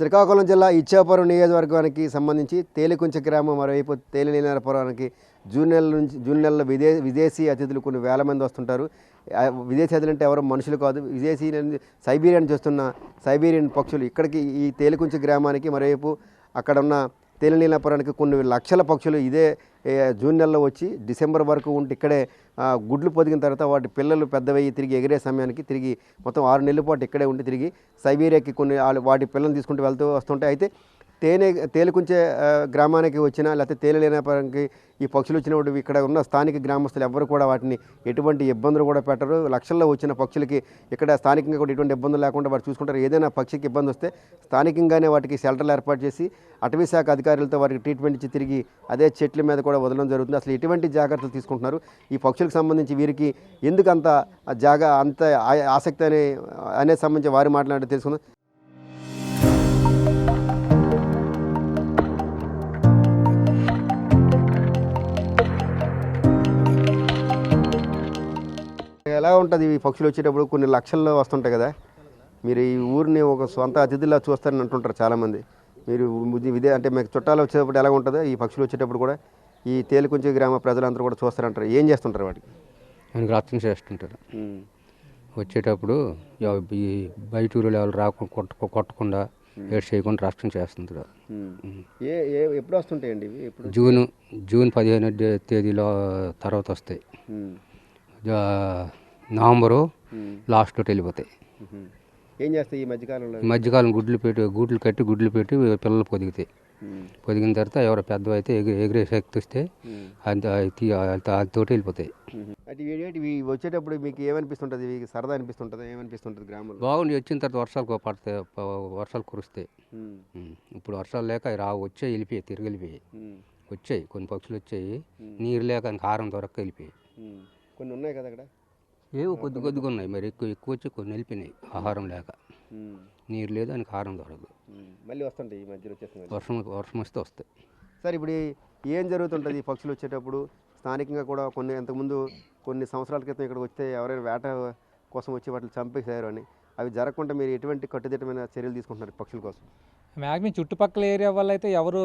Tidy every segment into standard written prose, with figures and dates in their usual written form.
శ్రీకాకుళం జిల్లా ఇచ్చాపురం నియోజకవర్గానికి సంబంధించి తేలికుంచ గ్రామం, మరోవైపు తేలినీలపురానికి జూన్ నెలలో విదేశీ అతిథులు కొన్ని వేల మంది వస్తుంటారు. విదేశీ అతిథులు అంటే ఎవరో మనుషులు కాదు, విదేశీ సైబీరియన్ చేస్తున్న సైబీరియన్ పక్షులు ఇక్కడికి ఈ తేలికుంచ గ్రామానికి, మరోవైపు అక్కడ ఉన్న తేలినీలపురానికి కొన్ని లక్షల పక్షులు ఇదే జూన్ నెలలో వచ్చి డిసెంబర్ వరకు ఉంటే ఇక్కడే గుడ్లు పొదిగిన తర్వాత వాటి పిల్లలు పెద్దవయ్యి తిరిగి ఎగిరే సమయానికి తిరిగి మొత్తం 6 నెలల పాటు ఇక్కడే ఉండి తిరిగి సైబీరియాకి కొన్ని వాటి పిల్లల్ని తీసుకుంటూ వస్తుంటాయి. అయితే తేలికుంచే గ్రామానికి వచ్చినా లేకపోతే తేలినీలపురానికి ఈ పక్షులు వచ్చినప్పుడు ఇక్కడ ఉన్న స్థానిక గ్రామస్తులు ఎవ్వరు కూడా వాటిని ఎటువంటి ఇబ్బందులు కూడా పెట్టరు. లక్షల్లో వచ్చిన పక్షులకి ఇక్కడ స్థానికంగా కూడా ఎటువంటి ఇబ్బందులు లేకుండా వాటి చూసుకుంటారు. ఏదైనా పక్షికి ఇబ్బంది వస్తే స్థానికంగానే వాటికి షెల్టర్లు ఏర్పాటు చేసి అటవీ శాఖ అధికారులతో వాటికి ట్రీట్మెంట్ ఇచ్చి తిరిగి అదే చెట్ల మీద కూడా వదలడం జరుగుతుంది. అసలు ఎటువంటి జాగ్రత్తలు తీసుకుంటున్నారు, ఈ పక్షులకు సంబంధించి వీరికి ఎందుకు అంత ఆసక్తి అనే సంబంధించి వారు మాట్లాడి తెలుసుకుందాం. ఎలా ఉంటుంది ఈ పక్షులు వచ్చేటప్పుడు? కొన్ని లక్షల్లో వస్తుంటాయి కదా, మీరు ఈ ఊరిని ఒక సొంత అతిథిలా చూస్తారని అంటుంటారు చాలామంది. మీరు అంటే మీకు చుట్టాలు వచ్చేటప్పుడు ఎలా ఉంటుందో ఈ పక్షులు వచ్చేటప్పుడు కూడా ఈ తేలికుంచ గ్రామ ప్రజలందరూ కూడా చూస్తారంటారు. ఏం చేస్తుంటారు వాటికి? ఆయనకు రక్షణ చేస్తుంటారు. వచ్చేటప్పుడు ఈ బయట ఊరిలో ఎవరు రాకుండా కొట్టకుండా ఏడు చేయకుండా రక్షణ చేస్తుంటారు. ఎప్పుడు వస్తుంటాయండి ఇవి? జూన్ 15వ తేదీలో తర్వాత వస్తాయి. నవంబరు లాస్ట్లో వెళ్ళిపోతాయి. ఏం చేస్తాయి ఈ మధ్యకాలం గుడ్లు కట్టి పిల్లలు పొదిగుతాయి. పొదిగిన తర్వాత ఎవరో పెద్ద అయితే ఎగిరే శక్తి వస్తే తోటి వెళ్ళిపోతాయి. వచ్చేటప్పుడు మీకు ఏమనిపిస్తుంటుంది? సరదా అనిపిస్తుంటుంది? ఏమనిపిస్తుంటుంది గ్రామంలో? బాగుండి వచ్చిన తర్వాత వర్షాలు కురుస్తాయి. ఇప్పుడు వర్షాలు లేక వచ్చాయి, వెళ్ళిపోయాయి, తిరిగి వెళ్ళిపోయాయి. వచ్చాయి కొన్ని పక్షులు వచ్చాయి, నీరు లేక ఆహారం దొరక్క వెళ్ళిపోయాయి. కొన్ని ఉన్నాయి కదా అక్కడ, ఏవో కొద్దిగా ఉన్నాయి. మరి ఎక్కువ వచ్చి కొన్ని వెళ్ళిపోయినాయి ఆహారం లేక. నీరు లేదు, దానికి ఆహారం దొరకదు. మళ్ళీ వస్తుంటాయి ఈ మధ్యలో వచ్చేస్తుంది. వర్షం వస్తే వస్తాయి. సార్, ఇప్పుడు ఏం జరుగుతుంటుంది ఈ పక్షులు వచ్చేటప్పుడు? స్థానికంగా కూడా ఇంతకుముందు కొన్ని సంవత్సరాల క్రితం ఇక్కడ వస్తే ఎవరైనా వేట కోసం వచ్చి వాటిని చంపేశారు అని, అవి జరగకుండా మీరు ఎటువంటి కట్టుదిట్టమైన చర్యలు తీసుకుంటున్నారు పక్షుల కోసం? మ్యాక్సిమం చుట్టుపక్కల ఏరియా వల్ల అయితే ఎవరు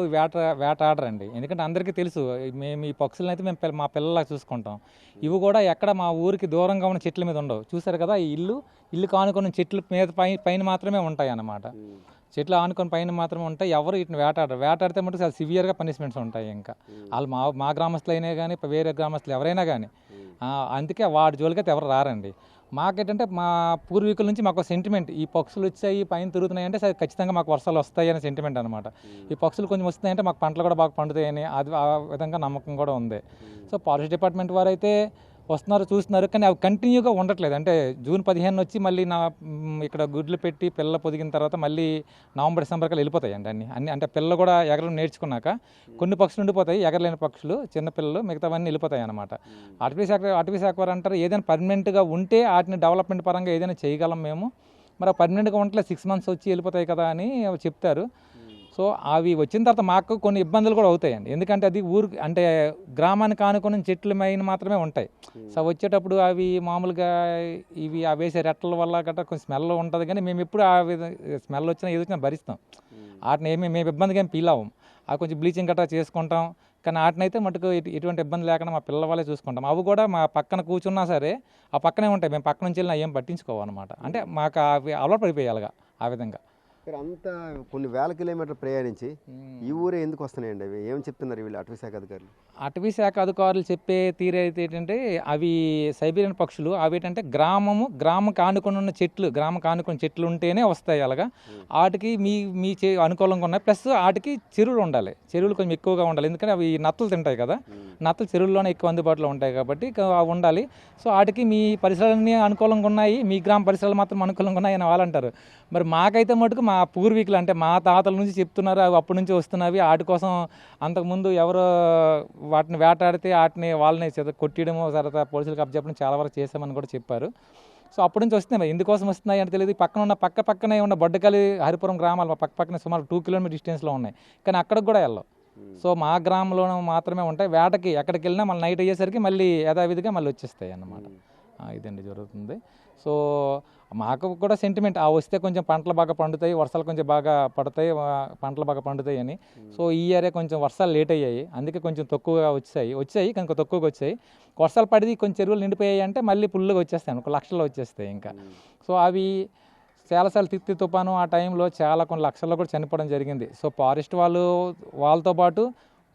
వేటాడరండి. ఎందుకంటే అందరికీ తెలుసు మేము ఈ పక్షులను అయితే మేము మా పిల్లలా చూసుకుంటాం. ఇవి కూడా ఎక్కడ మా ఊరికి దూరంగా ఉన్న చెట్ల మీద ఉండవు. చూసారు కదా, ఈ ఇల్లు కానుకొని చెట్ల మీద పైన మాత్రమే ఉంటాయి అన్నమాట. చెట్లు ఆనుకొని పైన మాత్రమే ఉంటాయి. ఎవరు వీటిని వేటాడితే మటుకు చాలా సివియర్గా పనిష్మెంట్స్ ఉంటాయి. ఇంకా వాళ్ళు మా గ్రామస్తులు అయినా కానీ వేరే గ్రామస్తులు ఎవరైనా కానీ, అందుకే వాటి జోలికైతే ఎవరు రారండి. మాకేంటంటే మా పూర్వీకుల నుంచి మాకు సెంటిమెంట్, ఈ పక్షులు వచ్చాయి పైన తిరుగుతున్నాయి అంటే సరే ఖచ్చితంగా మాకు వర్షాలు వస్తాయి అనే సెంటిమెంట్ అనమాట. ఈ పక్షులు కొంచెం వస్తున్నాయంటే మాకు పంటలు కూడా బాగా పండుతాయని ఆ విధంగా నమ్మకం కూడా ఉంది. సో ఫారెస్ట్ డిపార్ట్మెంట్ వారు అయితే వస్తున్నారు, చూస్తున్నారు, కానీ అవి కంటిన్యూగా ఉండట్లేదు. అంటే జూన్ 15 వచ్చి మళ్ళీ ఇక్కడ గుడ్లు పెట్టి పిల్లలు పొదిగిన తర్వాత మళ్ళీ నవంబర్ డిసెంబర్ కల్లా వెళ్ళిపోతాయి అండి. అన్ని అంటే పిల్లలు కూడా ఎగరడం నేర్చుకున్నాక కొన్ని పక్షులు ఉండిపోతాయి, ఎగరలేని పక్షులు చిన్నపిల్లలు, మిగతావన్నీ వెళ్ళిపోతాయి అన్నమాట. అటవీ శాఖ వారు అంటారు ఏదైనా పర్మనెంట్గా ఉంటే వాటిని డెవలప్మెంట్ పరంగా ఏదైనా చేయగలం మేము. మరి పర్మనెంట్గా ఉండట్లేదు, 6 months వచ్చి వెళ్ళిపోతాయి కదా అని చెప్తారు. సో అవి వచ్చిన తర్వాత మాకు కొన్ని ఇబ్బందులు కూడా అవుతాయండి. ఎందుకంటే అది అంటే గ్రామానికి ఆనుకుని చెట్లు మైన మాత్రమే ఉంటాయి. సో వచ్చేటప్పుడు అవి మామూలుగా ఆ వేసే రెట్టల వల్ల గట్రా కొంచెం స్మెల్ ఉంటుంది, కానీ మేము ఎప్పుడు ఆ స్మెల్ వచ్చినా ఏది వచ్చినా భరిస్తాం. వాటిని మేము ఇబ్బందిగా ఏం ఫీల్ అవ్వం. అవి కొంచెం బ్లీచింగ్ గట్రా చేసుకుంటాం, కానీ వాటినైతే మటుకు ఎటువంటి ఇబ్బంది లేకుండా మా పిల్లల వాళ్ళే చూసుకుంటాం. అవి కూడా మా పక్కన కూర్చున్నా సరే ఆ పక్కనే ఉంటాయి, మేము పక్క నుంచి వెళ్ళినా ఏం పట్టించుకోవాలన్నమాట. అంటే మాకు అవి అలవాటు పడిపోయాలిగా ఆ విధంగా. అంతా కొన్ని వేల కిలోమీటర్లు ప్రయాణించి ఈ ఊరే ఎందుకు వస్తున్నాయండి? అవి ఏం చెప్తున్నారు వీళ్ళు అటవీ శాఖ అధికారులు? అటవీ శాఖ అధికారులు చెప్పే తీరైతే ఏంటంటే అవి సైబీరియన్ పక్షులు. అవి ఏంటంటే గ్రామం ఆనుకొని ఉన్న చెట్లు ఉంటేనే వస్తాయి. అలాగా వాటికి మీ అనుకూలంగా ఉన్నాయి. ప్లస్ వాటికి చెరువులు ఉండాలి, చెరువులు కొంచెం ఎక్కువగా ఉండాలి. ఎందుకంటే అవి నత్తలు తింటాయి కదా, నత్తలు చెరువుల్లోనే ఎక్కువ అందుబాటులో ఉంటాయి కాబట్టి అవి ఉండాలి. సో వాటికి మీ పరిసరాలన్నీ అనుకూలంగా ఉన్నాయి, మీ గ్రామ పరిసరాలు మాత్రం అనుకూలంగా ఉన్నాయి అని వాళ్ళు అంటారు. మరి మాకైతే మటుకు మా పూర్వీకులు అంటే మా తాతల నుంచి చెప్తున్నారు, అవి అప్పటి నుంచి వస్తున్నవి. వాటి కోసం అంతకుముందు ఎవరో వాటిని వేటాడితే వాళ్ళని కొట్టడము, తర్వాత పోలీసులకు అప్పచెప్పడం చాలా వరకు చేసామని కూడా చెప్పారు. సో అప్పటి నుంచి వస్తున్నాయి. ఎందుకోసం వస్తున్నాయి అంటే తెలియదు. పక్కనే ఉన్న బొడ్డకలి, హరిపురం గ్రామాలు పక్కనే సుమారు 2 kilometers డిస్టెన్స్లో ఉన్నాయి, కానీ అక్కడికి కూడా వెళ్ళవు. సో మా గ్రామంలో మాత్రమే ఉంటాయి. వేటకి ఎక్కడికి వెళ్ళినా మళ్ళీ నైట్ అయ్యేసరికి మళ్ళీ యథావిధిగా మళ్ళీ వచ్చేస్తాయి అన్నమాట. ఇదండి జరుగుతుంది. సో మాకు కూడా సెంటిమెంట్ వస్తే కొంచెం పంటలు బాగా పండుతాయి, వర్షాలు కొంచెం బాగా పడతాయి, పంటలు బాగా పండుతాయి అని. సో ఈ ఇయరే కొంచెం వర్షాలు లేట్ అయ్యాయి, అందుకే కొంచెం తక్కువగా వచ్చాయి కనుక తక్కువగా వచ్చాయి. వర్షాలు పడి కొంచెం చెరువులు నిండిపోయాయి అంటే మళ్ళీ ఫుల్గా వచ్చేస్తాయి, ఒక లక్షల్లో వచ్చేస్తాయి ఇంకా. సో అవి చాలాసార్లు తిత్తి తుఫాను ఆ టైంలో చాలా కొన్ని లక్షల్లో కూడా చనిపోవడం జరిగింది. సో ఫారెస్ట్ వాళ్ళతో పాటు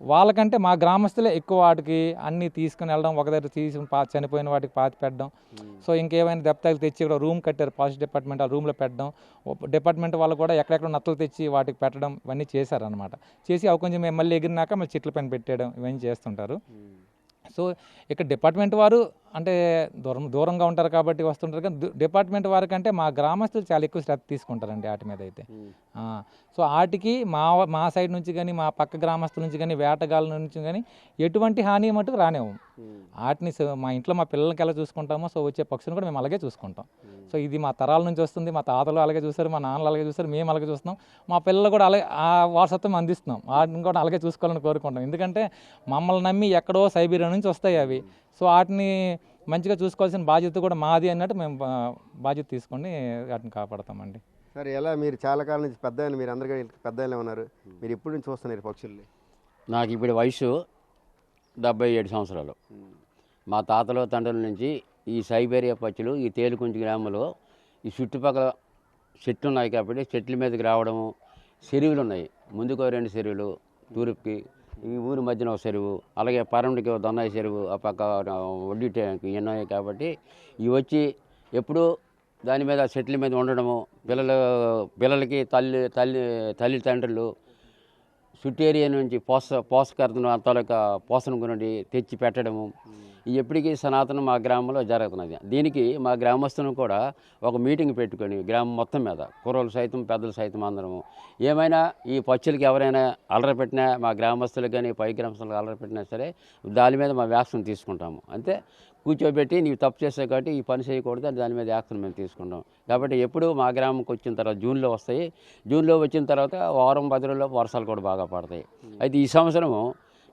వాళ్ళకంటే మా గ్రామస్తులే ఎక్కువ వాటికి అన్నీ తీసుకుని వెళ్ళడం, ఒక దగ్గర తీసుకుని చనిపోయిన వాటికి పాతి పెట్టడం. సో ఇంకేమైనా దెబ్బతలు తెచ్చి ఇక్కడ రూమ్ కట్టారు ఫారెస్ట్ డిపార్ట్మెంట్, ఆ రూమ్లో పెట్టడం. డిపార్ట్మెంట్ వాళ్ళు కూడా ఎక్కడెక్కడ నత్తలు తెచ్చి వాటికి పెట్టడం ఇవన్నీ చేశారనమాట. చేసి అవి కొంచెం మేము మళ్ళీ ఎగిరినాక మళ్ళీ చెట్ల పైన పెట్టేయడం ఇవన్నీ చేస్తుంటారు. సో ఇక్కడ డిపార్ట్మెంట్ వారు అంటే దూరంగా ఉంటారు కాబట్టి వస్తుంటారు, కానీ డిపార్ట్మెంట్ వారి కంటే మా గ్రామస్తులు చాలా ఎక్కువ శ్రద్ధ తీసుకుంటారండి వాటి మీద అయితే. సో వాటికి మా సైడ్ నుంచి కానీ మా పక్క గ్రామస్తుల నుంచి కానీ వేటగాళ్ళ నుంచి కానీ ఎటువంటి హాని మటుకు రానివ్వం. వాటిని మా ఇంట్లో మా పిల్లలకి ఎలా చూసుకుంటామో సో వచ్చే పక్షులను కూడా మేము అలాగే చూసుకుంటాం. సో ఇది మా తరాల నుంచి వస్తుంది, మా తాతలు అలాగే చూస్తారు, మా నాన్నలు అలాగే చూస్తారు, మేము అలాగే చూస్తున్నాం, మా పిల్లలు కూడా అలాగే ఆ వారసత్వం అందిస్తున్నాం. వాటిని కూడా అలాగే చూసుకోవాలని కోరుకుంటాం. ఎందుకంటే మమ్మల్ని నమ్మి ఎక్కడో సైబీరియా నుంచి వస్తాయి అవి. సో వాటిని మంచిగా చూసుకోవాల్సిన బాధ్యత కూడా మాది అన్నట్టు మేము బాధ్యత తీసుకొని వాటిని కాపాడతామండి. సరే, ఎలా మీరు చాలా కాలం నుంచి పెద్ద మీరు అందరికీ పెద్ద ఉన్నారు, మీరు ఎప్పటి నుంచి చూస్తున్నారు పక్షుల్ని? నాకు ఇప్పుడు వయసు 77 సంవత్సరాలు. మా తాతల తండ్రుల నుంచి ఈ సైబేరియా పక్షులు ఈ తేలుకుంచి గ్రామంలో ఈ చుట్టుపక్కల చెట్లు ఉన్నాయి కాబట్టి చెట్ల మీదకి రావడము, చెరువులు ఉన్నాయి, ముందుకో 2 చెరువులు, తూర్పుకి ఈ ఊరి మధ్యన ఒక చెరువు, అలాగే పరమడికి దొన్నాయి చెరువు, ఆ పక్క వడ్డీ ట్యాంక్ ఉన్నాయి కాబట్టి ఇవి వచ్చి ఎప్పుడూ దాని మీద చెట్ల మీద ఉండడము, పిల్లలకి తల్లిదండ్రులు చుట్టూ ఏరియా నుంచి పోషకార్థం అంతలోక పోషణ గురించి తెచ్చి పెట్టడము ఇది ఎప్పటికీ సనాతనం మా గ్రామంలో జరుగుతున్నది. దీనికి మా గ్రామస్తులను కూడా ఒక మీటింగ్ పెట్టుకొని గ్రామం మొత్తం మీద కుర్రలు సైతం పెద్దలు సైతం అందరము ఏమైనా ఈ పక్షులకి ఎవరైనా అలర పెట్టినా మా గ్రామస్తులకు కానీ పై గ్రామస్తులకు అలర పెట్టినా సరే దాని మీద మా వ్యాక్సిన్ తీసుకుంటాము. అంతే కూర్చోబెట్టి నీవు తప్పు చేసావు కాబట్టి ఈ పని చేయకూడదు, దాని మీద యాక్షన్ మేము తీసుకుంటాం. కాబట్టి ఎప్పుడు మా గ్రామంకి వచ్చిన తర్వాత జూన్లో వస్తాయి. జూన్లో వచ్చిన తర్వాత వారం 10 రోజుల్లో వర్షాలు కూడా బాగా పడతాయి. అయితే ఈ సంవత్సరము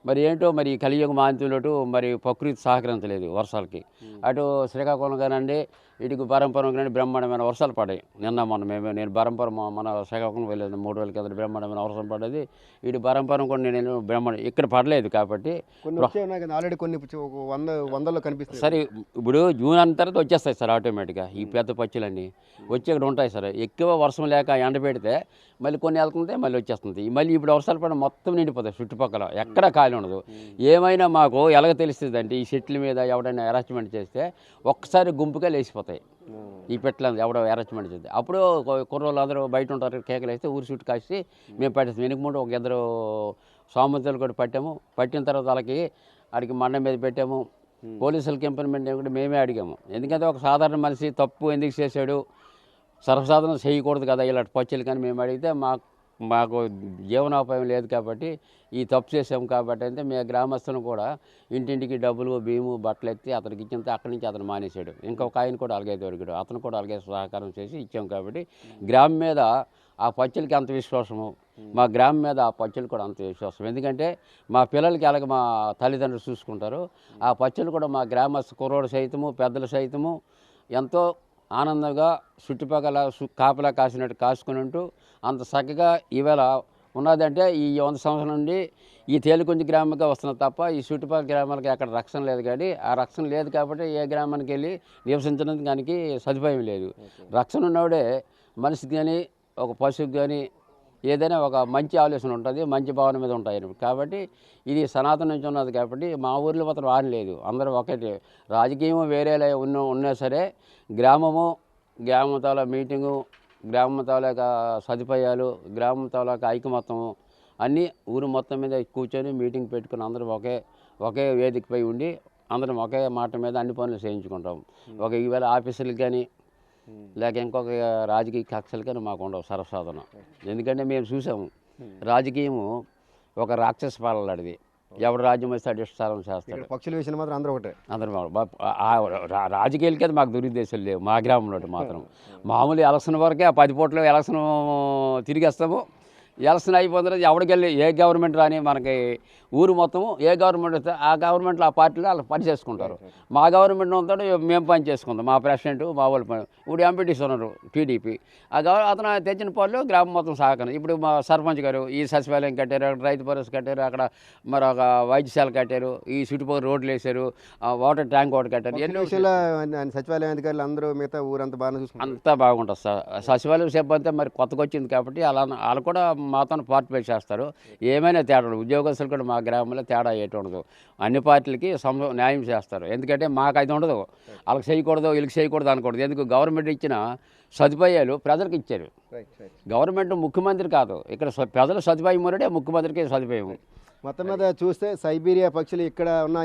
మరి ఏంటో మరి కలియుగ మాంతులటు మరి ప్రకృతి సహకరించలేదు వర్షాలకి. అటు శ్రీకాకుళం కానండి, ఇటుకు బరంపురం కానీ బ్రహ్మాండమైన వర్షాలు పడ్డాయి. నిన్న మొన్న నేను బరంపురం మన శ్రీకాకుళం వెళ్ళేది 3 రోజుల కింద బ్రహ్మాండమైన వర్షం పడ్డది. ఇటు బరంపురం కూడా నేను బ్రహ్మాండం ఇక్కడ పడలేదు కాబట్టి ఆల్రెడీ కొన్ని వందల్లో కనిపిస్తాయి. సరే ఇప్పుడు జూన్ అన్న తర్వాత వచ్చేస్తాయి సార్ ఆటోమేటిక్గా ఈ పెద్ద పక్షులన్నీ వచ్చి ఇక్కడ ఉంటాయి సార్. ఎక్కువ వర్షం లేక ఎండ పెడితే మళ్ళీ కొన్ని వెళ్తుంటే మళ్ళీ వచ్చేస్తుంది. మళ్ళీ ఇప్పుడు వర్షాలు పడి మొత్తం నిండిపోతాయి, చుట్టుపక్కల ఎక్కడా ఖాళీ ఉండదు. ఏమైనా మాకు ఎలాగ తెలుస్తుంది అంటే ఈ చెట్ల మీద ఎవడైనా అరేంజ్మెంట్ చేస్తే ఒక్కసారి గుంపుగా లేచిపోతాయి ఈ పెట్టలేదు ఎవడో అరేంజ్మెంట్ చేస్తే. అప్పుడు కుర్రోళ్ళు అందరూ బయట ఉంటారు, కేకలు వేస్తే ఊరి చుట్టూ కాసి మేము పట్టేస్తాం. వెనుక ముందు ఒక 2 సామంతులు కూడా పట్టాము. పట్టిన తర్వాత వాళ్ళకి అడిగి మండ మీద పెట్టాము. పోలీసులకి ఇంప్లిమెంట్ కూడా మేమే అడిగాము. ఎందుకంటే ఒక సాధారణ మనిషి తప్పు ఎందుకు చేశాడు, సర్వసాధారణ చేయకూడదు కదా ఇలాంటి పక్షులు. కానీ మేము అడిగితే మాకు జీవనోపాయం లేదు కాబట్టి ఈ తప్పు చేసాము కాబట్టి అంటే మీ గ్రామస్తులను కూడా ఇంటింటికి డబ్బులు బియ్యము బట్టలు ఎత్తి అతనికి ఇచ్చింతే అక్కడి నుంచి అతను మానేశాడు. ఇంకొక ఆయన కూడా అలాగే దొరికాడు, అతను కూడా అలాగే సహకారం చేసి ఇచ్చాము. కాబట్టి గ్రామం మీద ఆ పక్షులకి అంత విశ్వాసము, మా గ్రామం మీద ఆ పక్షులు కూడా అంత విశ్వాసం. ఎందుకంటే మా పిల్లలకి అలాగే మా తల్లిదండ్రులు చూసుకుంటారు. ఆ పక్షులు కూడా మా గ్రామస్తు కుర్రోడు సైతము పెద్దలు సైతము ఎంతో ఆనందంగా చుట్టుపక్కల కాపలా కాసినట్టు కాసుకుని ఉంటూ అంత చక్కగా ఈవేళ ఉన్నదంటే ఈ 100 సంవత్సరాల నుండి ఈ తేలుకుంచి గ్రామంగా వస్తున్నది తప్ప ఈ చుట్టుపక్కల గ్రామాలకి అక్కడ రక్షణ లేదు. కానీ ఆ రక్షణ లేదు కాబట్టి ఏ గ్రామానికి వెళ్ళి నివసించడానికి దానికి సదుపాయం లేదు. రక్షణ ఉన్నవాడే మనిషికి కానీ ఒక పశువుకి కానీ ఏదైనా ఒక మంచి ఆలోచన ఉంటుంది, మంచి భావన మీద ఉంటాయి. కాబట్టి ఇది సనాతన నుంచి ఉన్నది కాబట్టి మా ఊర్లో మాత్రం ఆడలేదు, అందరూ ఒకటే. రాజకీయం వేరే ఉన్నా సరే గ్రామం తాలూకా మీటింగు, గ్రామం తాలూకా సదుపాయాలు, గ్రామం తాలూకా ఐకమత్యము అన్నీ ఊరు మొత్తం మీద కూర్చొని మీటింగ్ పెట్టుకుని అందరూ ఒకే వేదికపై ఉండి అందరం ఒకే మాట మీద అన్ని పనులు చేయించుకుంటాం. ఈవేళ ఆఫీసులకు కానీ లేక ఇంకొక రాజకీయ కక్షలు కానీ మాకు ఉండవు సర్వసాధారణ. ఎందుకంటే మేము చూసాము రాజకీయము ఒక రాక్షస పాలనది. ఎవడు రాజ్యం వస్తే అడిష్టారం చేస్తాడు. పక్షుల విషయం మాత్రం అందరూ ఒకటే, అందరూ రాజకీయాలకి మాకు దురుద్దేశాలు లేవు. మా గ్రామంలో మాత్రం మామూలు ఎలక్షన్ వరకే 10 పూటలు ఎలక్షన్ తిరిగేస్తాము. ఎలక్షన్ అయిపోయిన తర్వాత ఎవడికెళ్ళి ఏ గవర్నమెంట్ రాని మనకి ఊరు మొత్తం ఏ గవర్నమెంట్ వస్తే ఆ గవర్నమెంట్లో ఆ పార్టీలో వాళ్ళు పని చేసుకుంటారు. మా గవర్నమెంట్ ఉంటాడు మేము పని చేసుకుంటాం, మా ప్రెసిడెంట్ మా వాళ్ళు పని. ఇప్పుడు ఎంపీటీస్ ఉన్నారు టీడీపీ, అతను తెచ్చిన పనులు గ్రామం మొత్తం సహకరం. ఇప్పుడు మా సర్పంచ్ గారు ఈ సచివాలయం కట్టారు, అక్కడ రైతు భరోసా కట్టారు, అక్కడ మరి ఒక వైద్యశాల కట్టారు, ఈ చుట్టుపక్కల రోడ్లు వేశారు, వాటర్ ట్యాంక్ ఒకటి కట్టారు. ఎన్నో విషయంలో సచివాలయం అధికారులు అందరూ మిగతా ఊరంతా బాగా చూసుకుంటారు. అంతా బాగుంటుంది సార్. సచివాలయం సిబ్బంది మరి కొత్తగా వచ్చింది కాబట్టి వాళ్ళు కూడా మాతో పార్టిసిపేట్ చేస్తారు. ఏమైనా తేడా ఉండదు, ఉద్యోగస్తులు కూడా మా గ్రామంలో తేడా ఏటి ఉండదు. అన్ని పార్టీలకి న్యాయం చేస్తారు. ఎందుకంటే మాకు అది ఉండదు, వాళ్ళకి చేయకూడదు వీళ్ళకి చేయకూడదు అనకూడదు. ఎందుకు గవర్నమెంట్ ఇచ్చిన సదుపాయాలు ప్రజలకు ఇచ్చారు. గవర్నమెంట్ ముఖ్యమంత్రి కాదు, ఇక్కడ ప్రజల సదుపాయం ఉన్నదే ముఖ్యమంత్రికి సదుపాయం. మొత్తం మీద చూస్తే సైబీరియా పక్షులు ఇక్కడ ఉన్న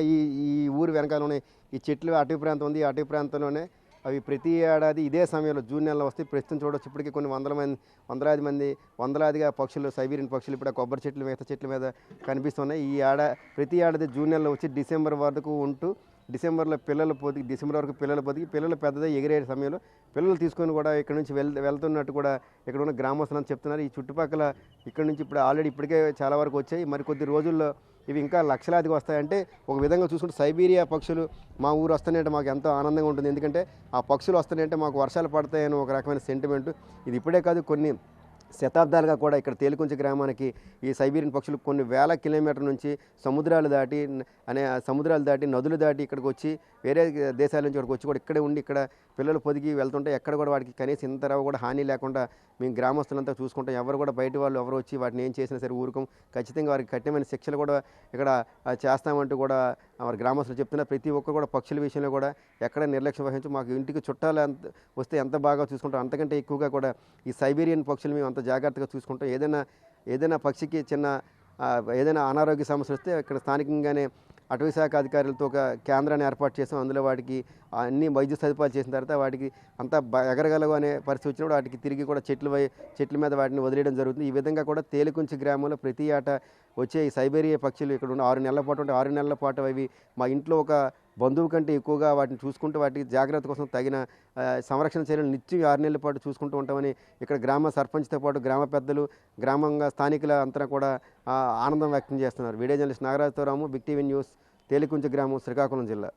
ఈ ఊరు వెనకాల ఉన్నాయి. ఈ చెట్లు అటవీ ప్రాంతం ఉంది, అటవీ ప్రాంతంలోనే అవి ప్రతి ఏడాది ఇదే సమయంలో జూన్ నెలలో వస్తాయి. ప్రస్తుతం చూడవచ్చు ఇప్పటికీ కొన్ని వందలాదిగా పక్షులు, సైబీరియన్ పక్షులు ఇప్పుడు కొబ్బరి చెట్లు మిగతా చెట్ల మీద కనిపిస్తున్నాయి. ప్రతి ఏడాది జూన్ నెలలో వచ్చి డిసెంబర్ వరకు ఉంటూ డిసెంబర్ వరకు పిల్లలు పొదిగి పిల్లలు పెద్దదే ఎగిరే సమయంలో పిల్లలు తీసుకొని కూడా ఇక్కడ నుంచి వెళ్తున్నట్టు కూడా ఇక్కడ ఉన్న గ్రామస్తులు చెప్తున్నారు. ఈ చుట్టుపక్కల ఇక్కడ నుంచి ఇప్పటికే చాలా వరకు వచ్చాయి. మరి కొద్ది రోజుల్లో ఇవి ఇంకా లక్షలాదిగా వస్తాయంటే ఒక విధంగా చూసుకుంటే సైబీరియా పక్షులు మా ఊరు వస్తాయంటే మాకు ఎంతో ఆనందంగా ఉంటుంది. ఎందుకంటే ఆ పక్షులు వస్తాయంటే మాకు వర్షాలు పడతాయని ఒక రకమైన సెంటిమెంట్. ఇది ఇప్పుడే కాదు, కొన్ని శతాబ్దాలుగా కూడా ఇక్కడ తేలికుంచి గ్రామానికి ఈ సైబీరియన్ పక్షులు కొన్ని వేల కిలోమీటర్ల నుంచి సముద్రాలు దాటి నదులు దాటి ఇక్కడికి వచ్చి వేరే దేశాల నుంచి ఇక్కడికి వచ్చి కూడా ఇక్కడే ఉండి ఇక్కడ పిల్లలు పొదిగి వెళ్తుంటే ఎక్కడ కూడా వాటికి కనీసం ఇంతరవ కూడా హాని లేకుండా మేము గ్రామస్తులంతా చూసుకుంటాం. ఎవరు కూడా బయట వాళ్ళు ఎవరు వచ్చి వాటిని ఏం చేసినా సరే ఊరుకోం. ఖచ్చితంగా వారికి కఠినమైన శిక్షలు కూడా ఇక్కడ చేస్తామంటూ కూడా వారి గ్రామస్తులు చెప్తున్నారు. ప్రతి ఒక్కరు కూడా పక్షుల విషయంలో కూడా ఎక్కడ నిర్లక్ష్యం వహించి మాకు ఇంటికి చుట్టాలు వస్తే ఎంత బాగా చూసుకుంటాం అంతకంటే ఎక్కువగా కూడా ఈ సైబీరియన్ పక్షులు మేము అంత జాగ్రత్తగా చూసుకుంటాం. ఏదైనా పక్షికి ఏదైనా అనారోగ్య సమస్య వస్తే ఇక్కడ స్థానికంగానే అటవీ శాఖ అధికారులతో ఒక కేంద్రాన్ని ఏర్పాటు చేసాం. అందులో వాటికి అన్ని వైద్య సదుపాయాలు చేసిన తర్వాత వాటికి అంతా ఎగరగలవు అనే పరిస్థితి వచ్చినప్పుడు వాటికి తిరిగి కూడా చెట్ల మీద వాటిని వదిలేయడం జరుగుతుంది. ఈ విధంగా కూడా తేలికుంచి గ్రామంలో ప్రతి ఏటా వచ్చే ఈ సైబీరియా పక్షులు ఇక్కడ ఉన్న 6 నెలల పాటు ఉంటే 6 నెలల పాటు అవి మా ఇంట్లో ఒక బంధువు కంటే ఎక్కువగా వాటిని చూసుకుంటూ వాటికి జాగ్రత్త కోసం తగిన సంరక్షణ చర్యలు నిత్యం 6 నెలల పాటు చూసుకుంటూ ఉంటామని ఇక్కడ గ్రామ సర్పంచ్తో పాటు గ్రామ పెద్దలు, గ్రామంగా స్థానికుల అంతా కూడా ఆనందం వ్యక్తం చేస్తున్నారు. వీడియో జర్నలిస్ట్ నాగరాజుతో రాము, బిగ్ టీవీ న్యూస్, తేలికుంచి గ్రామం, శ్రీకాకుళం జిల్లా.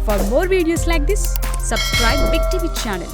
For more videos like this, subscribe Big TV channel.